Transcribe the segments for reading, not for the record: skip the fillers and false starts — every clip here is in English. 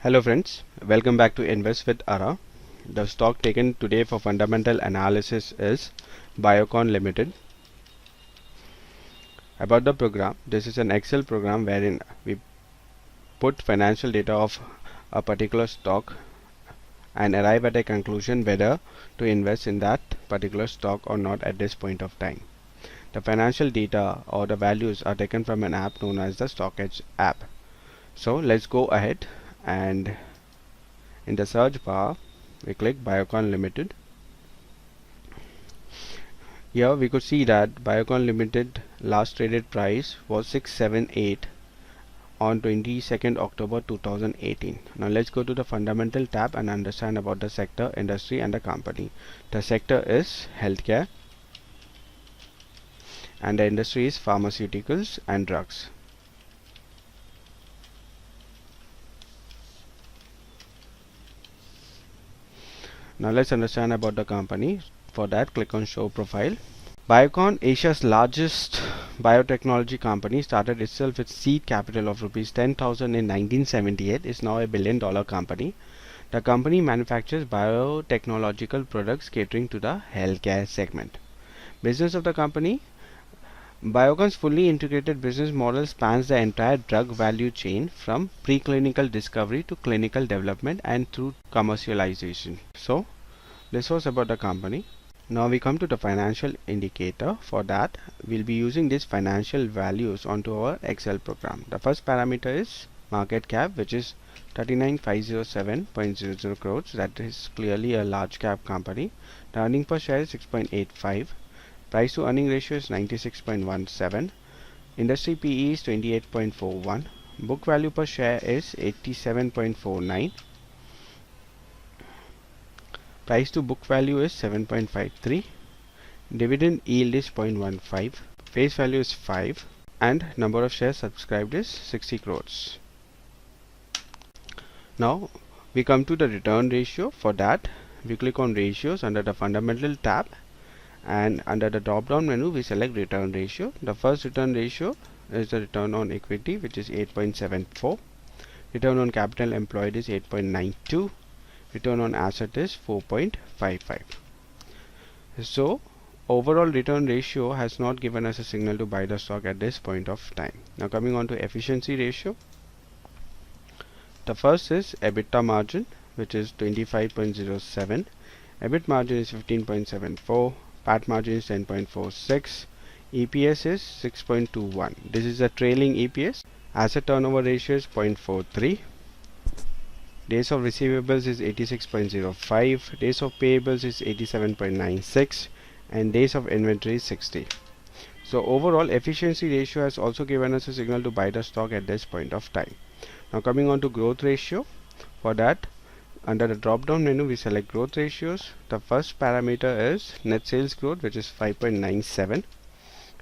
Hello friends, welcome back to Invest with Ara. The stock taken today for fundamental analysis is BIOCON Limited. About the program, this is an Excel program wherein we put financial data of a particular stock and arrive at a conclusion whether to invest in that particular stock or not at this point of time. The financial data or the values are taken from an app known as the StockEdge app. So let's go ahead and in the search bar we click BIOCON Limited. Here we could see that BIOCON Limited last traded price was 678 on 22nd October 2018. Now let's go to the fundamental tab and understand about the sector, industry and the company. The sector is healthcare and the industry is pharmaceuticals and drugs. Now let's understand about the company. For that, click on show profile. BIOCON, Asia's largest biotechnology company, started itself with seed capital of rupees 10,000 in 1978, is now a $1 billion company. The company manufactures biotechnological products catering to the healthcare segment. Business of the company: BIOCON's fully integrated business model spans the entire drug value chain from preclinical discovery to clinical development and through commercialization. So, this was about the company. Now we come to the financial indicator. For that, we'll be using these financial values onto our Excel program. The first parameter is market cap, which is 39,507.00 crores. That is clearly a large cap company. The earning per share is 6.85. Price to earning ratio is 96.17. Industry PE is 28.41. Book value per share is 87.49. Price to book value is 7.53. Dividend yield is 0.15. Face value is 5. And number of shares subscribed is 60 crores. Now we come to the return ratio. For that, we click on ratios under the fundamental tab, and under the drop down menu we select return ratio. The first return ratio is the return on equity, which is 8.74. Return on capital employed is 8.92. Return on asset is 4.55. So overall return ratio has not given us a signal to buy the stock at this point of time. Now coming on to efficiency ratio. The first is EBITDA margin, which is 25.07. EBIT margin is 15.74. PAT margin is 10.46. EPS is 6.21. This is a trailing EPS. Asset turnover ratio is 0.43. Days of receivables is 86.05. Days of payables is 87.96. And days of inventory is 60. So overall efficiency ratio has also given us a signal to buy the stock at this point of time. Now coming on to growth ratio. For that, under the drop down menu we select growth ratios. The first parameter is net sales growth, which is 5.97.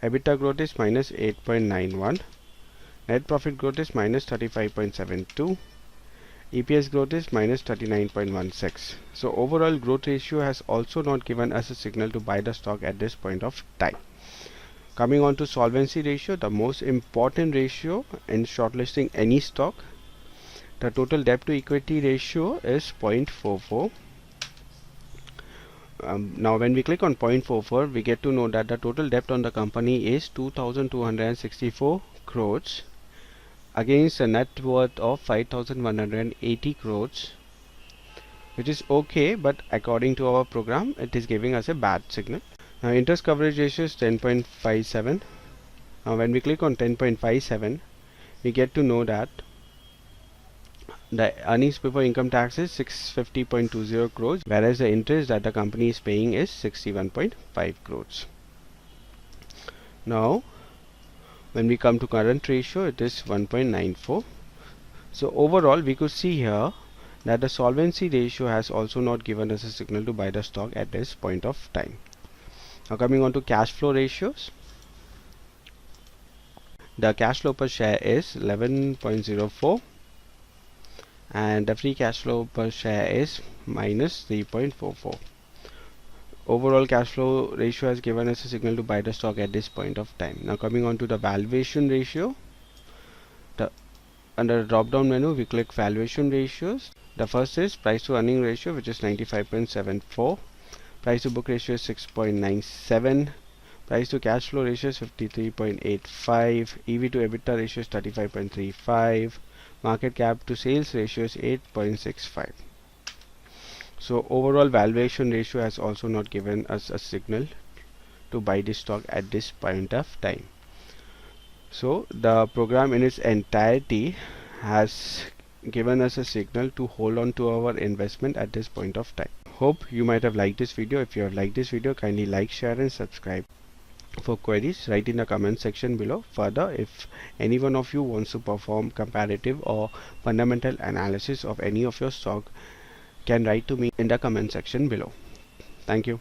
EBITDA growth is minus 8.91. Net profit growth is minus 35.72. EPS growth is minus 39.16. So overall growth ratio has also not given us a signal to buy the stock at this point of time. Coming on to solvency ratio, the most important ratio in shortlisting any stock. The total debt to equity ratio is 0.44. Now when we click on 0.44, we get to know that the total debt on the company is 2,264 crores against a net worth of 5,180 crores, which is okay, but according to our program it is giving us a bad signal. Now interest coverage ratio is 10.57. Now when we click on 10.57, we get to know that the earnings before income tax is 650.20 crores, whereas the interest that the company is paying is 61.5 crores. Now when we come to current ratio, it is 1.94. So overall we could see here that the solvency ratio has also not given us a signal to buy the stock at this point of time. Now coming on to cash flow ratios. The cash flow per share is 11.04 and the free cash flow per share is minus 3.44. Overall cash flow ratio has given us a signal to buy the stock at this point of time. Now coming on to the valuation ratio. The Under the drop down menu, we click valuation ratios. The first is price to earning ratio, which is 95.74. Price to book ratio is 6.97. Price to cash flow ratio is 53.85. EV to EBITDA ratio is 35.35. Market cap to sales ratio is 8.65. So overall valuation ratio has also not given us a signal to buy this stock at this point of time. So the program in its entirety has given us a signal to hold on to our investment at this point of time. Hope you might have liked this video. If you have liked this video, kindly like, share and subscribe. For queries, write in the comment section below. Further, if any one of you wants to perform comparative or fundamental analysis of any of your stock, can write to me in the comment section below. Thank you.